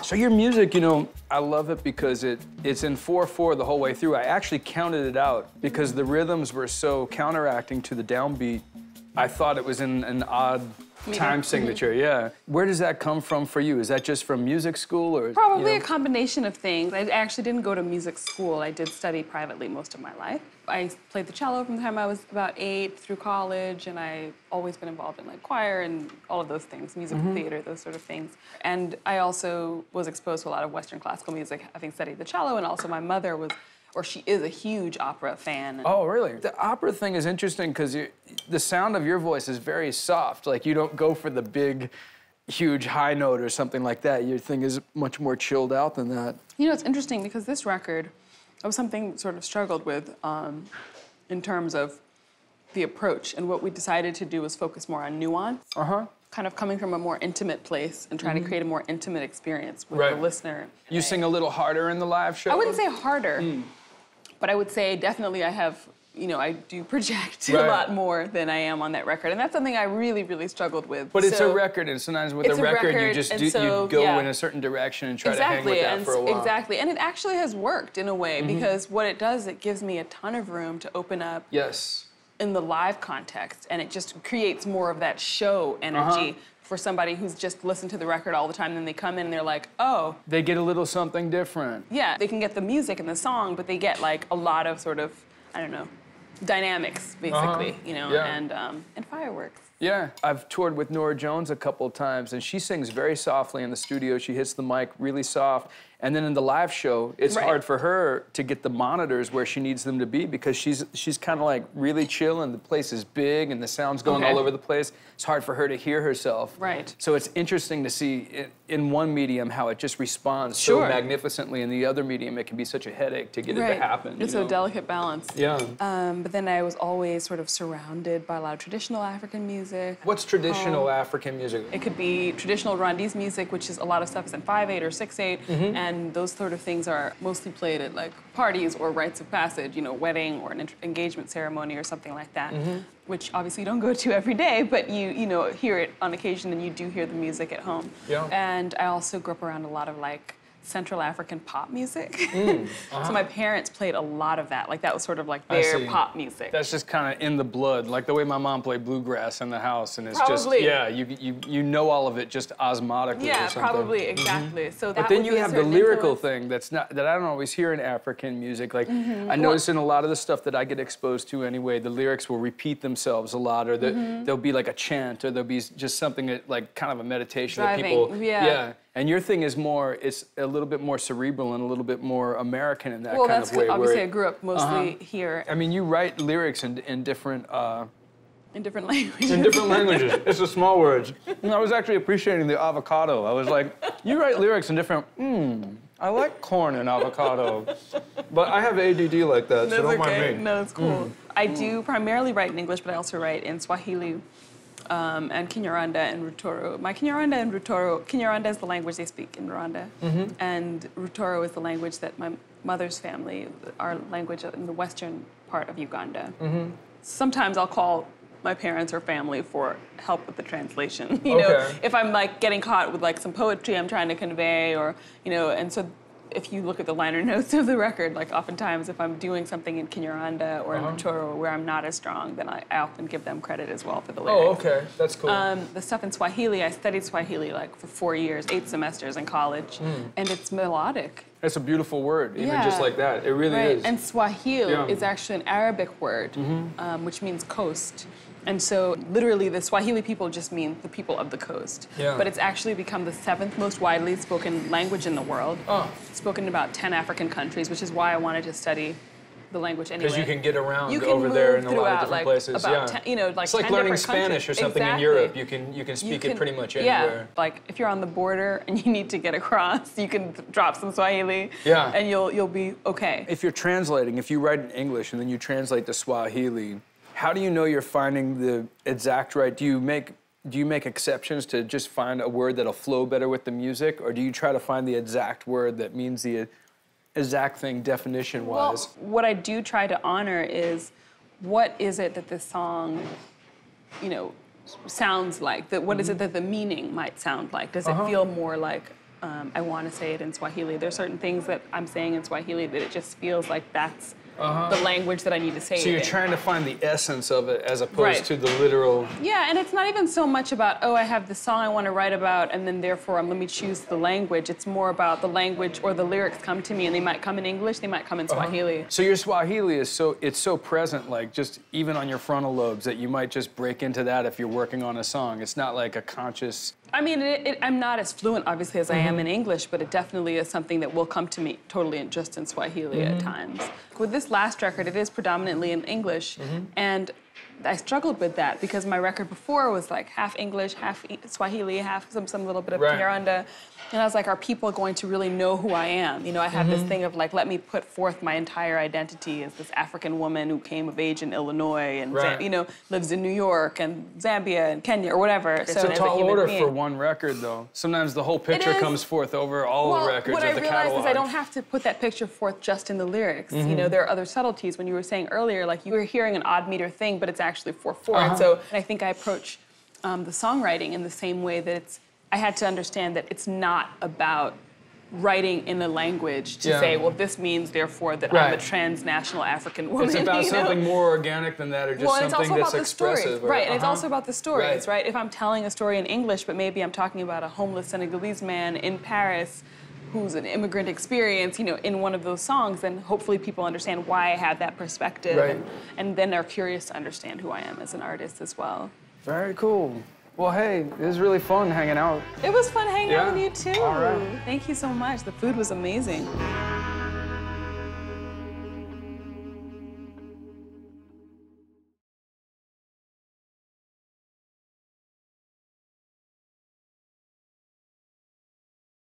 So your music, you know, I love it because it's in 4/4 the whole way through. I actually counted it out because the rhythms were so counteracting to the downbeat. I thought it was in an odd time signature, yeah. Where does that come from for you? Is that just from music school or? Probably a combination of things. I actually didn't go to music school. I did study privately most of my life. I played the cello from the time I was about 8 through college, and I've always been involved in like choir and all of those things, musical theater, those sort of things. And I also was exposed to a lot of Western classical music, having studied the cello, and also my mother was, or she is, a huge opera fan. Oh, really? The opera thing is interesting because the sound of your voice is very soft. Like, you don't go for the big, huge high note or something like that. Your thing is much more chilled out than that. You know, it's interesting because this record, it was something sort of struggled with in terms of the approach. And what we decided to do was focus more on nuance. Kind of coming from a more intimate place and trying to create a more intimate experience with the listener. You sing a little harder in the live show? I wouldn't say harder, but I would say definitely I have, you know, I do project a lot more than I am on that record. And that's something I really, really struggled with. But it's a record, and sometimes with a record, you just you go in a certain direction and try to hang with that for a while. Exactly, and it actually has worked in a way because what it does, it gives me a ton of room to open up in the live context, and it just creates more of that show energy for somebody who's just listened to the record all the time, and then they come in and they're like, oh. They get a little something different. Yeah, they can get the music and the song, but they get like a lot of sort of, I don't know, dynamics, basically, you know, and fireworks. Yeah, I've toured with Norah Jones a couple of times, and she sings very softly in the studio. She hits the mic really soft. And then in the live show, it's hard for her to get the monitors where she needs them to be because she's kind of like really chill, and the place is big, and the sound's going all over the place. It's hard for her to hear herself. Right. So it's interesting to see in one medium how it just responds so magnificently. In the other medium, it can be such a headache to get it to happen. It's a delicate balance. Yeah. But then I was always sort of surrounded by a lot of traditional African music. What's traditional African music? It could be traditional Rwandese music, which is a lot of stuff is in 5/8 or 6/8, and those sort of things are mostly played at like parties or rites of passage, you know, wedding or an engagement ceremony or something like that, which obviously you don't go to every day, but you know, hear it on occasion, and you do hear the music at home. Yeah. And I also grew up around a lot of like Central African pop music. So my parents played a lot of that. Like that was sort of like their pop music. That's just kind of in the blood, like the way my mom played bluegrass in the house, and it's just you know all of it just osmotically. Yeah, or something. Probably exactly. So that. But then you have the lyrical thing that I don't always hear in African music. Like I notice in a lot of the stuff that I get exposed to anyway, the lyrics will repeat themselves a lot, or there'll be like a chant, or there'll be just something that, like kind of a meditation that people. And your thing is more, it's a little bit more cerebral and a little bit more American in that kind of way. Well, that's obviously I grew up mostly here. I mean, you write lyrics in different... in different languages. In different languages. It's the small words. And I was actually appreciating the avocado. I was like, you write lyrics in different... I like corn and avocado. But I have ADD like that, so don't mind me. No, it's cool. I do primarily write in English, but I also write in Swahili. And Kinyarwanda and Rutoro. My Kinyarwanda and Rutoro, Kinyarwanda is the language they speak in Rwanda, and Rutoro is the language that my mother's family, our language in the western part of Uganda. Sometimes I'll call my parents or family for help with the translation. You know, if I'm like getting caught with like some poetry I'm trying to convey, or, you know, and so if you look at the liner notes of the record, like oftentimes if I'm doing something in Kinyarwanda or in Rutoro where I'm not as strong, then I often give them credit as well for the lyrics. Oh, okay, that's cool. The stuff in Swahili, I studied Swahili like for 4 years, 8 semesters in college, and it's melodic. It's a beautiful word, even just like that. It really is. And Swahili is actually an Arabic word, which means coast. And so literally the Swahili people just mean the people of the coast. But it's actually become the 7th most widely spoken language in the world. It's spoken in about 10 African countries, which is why I wanted to study the language anyway. Because you can get around over there in a lot of different places. You know, like it's like learning Spanish or something in Europe. You can speak it pretty much anywhere. Like if you're on the border and you need to get across, you can drop some Swahili and you'll be okay. If you're translating, if you write in English and then you translate to Swahili, how do you know you're finding the exact right? Do you make exceptions to just find a word that'll flow better with the music, or do you try to find the exact word that means the exact thing definition-wise? Well, what I do try to honor is what is it that this song, you know, sounds like? What is it that the meaning might sound like? Does it feel more like I want to say it in Swahili. There's certain things that I'm saying in Swahili that it just feels like that's the language that I need to say. So you're trying to find the essence of it as opposed to the literal. Yeah, and it's not even so much about, oh, I have this song I want to write about, and then therefore let me choose the language. It's more about the language or the lyrics come to me, and they might come in English, they might come in Swahili. So your Swahili is so present, like just even on your frontal lobes, that you might just break into that if you're working on a song. It's not like a conscious. I mean, I'm not as fluent, obviously, as I am in English, but it definitely is something that will come to me totally just in Swahili at times. With this last record, it is predominantly in English, and I struggled with that because my record before was like half English, half Swahili, half some little bit of Kinyarwanda. And I was like, are people going to really know who I am? You know, I had this thing of like, let me put forth my entire identity as this African woman who came of age in Illinois and, you know, lives in New York and Zambia and Kenya or whatever. It's a tall order for one record, though. Sometimes the whole picture comes forth over all the records of the catalog. What I realized is I don't have to put that picture forth just in the lyrics. You know, there are other subtleties. When you were saying earlier, like you were hearing an odd meter thing, but it's actually 4/4. And so I think I approach the songwriting in the same way that I had to understand that it's not about writing in a language to say, well, this means, therefore, that I'm a transnational African woman. It's about something more organic than that, or just something that's expressive. Right, and it's also about the stories, right? If I'm telling a story in English, but maybe I'm talking about a homeless Senegalese man in Paris who's an immigrant experience, you know, in one of those songs, then hopefully people understand why I have that perspective, and then they're curious to understand who I am as an artist as well. Very cool. Well, hey, it was really fun hanging out. It was fun hanging out with you, too. All right. Thank you so much. The food was amazing.